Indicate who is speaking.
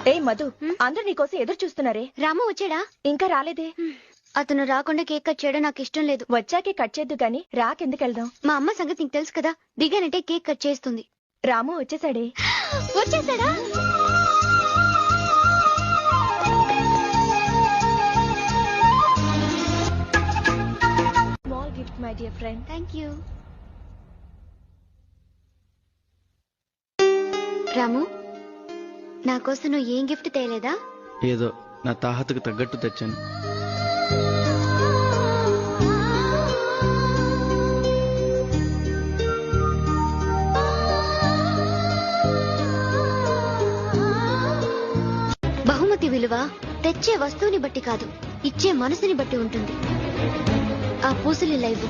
Speaker 1: ఏ మధు, అందరూ నీకోసం ఎదురు చూస్తున్నారే.
Speaker 2: రాము వచ్చాడా?
Speaker 1: ఇంకా రాలేదే.
Speaker 2: అతను రాకుండా కేక్ కట్ చేయడం నాకు ఇష్టం లేదు.
Speaker 1: వచ్చాకే కట్ చేద్దు గాని రాకెందుకు వెళ్దాం?
Speaker 2: మా అమ్మ సంగతి నీకు తెలుసు కదా, దిగానంటే కేక్ కట్ చేస్తుంది.
Speaker 1: రాము వచ్చేసాడే.
Speaker 2: వచ్చేసాడా?
Speaker 1: Small gift my dear friend.
Speaker 2: Thank you. Ramu, నా కోసం నువ్వు ఏం గిఫ్ట్ తేలేదా?
Speaker 3: ఏదో నా తాహతకు తగ్గట్టు తెచ్చాను.
Speaker 2: బహుమతి విలువ తెచ్చే వస్తువుని బట్టి కాదు, ఇచ్చే మనసుని బట్టి ఉంటుంది. ఆ పూసలి లైవ్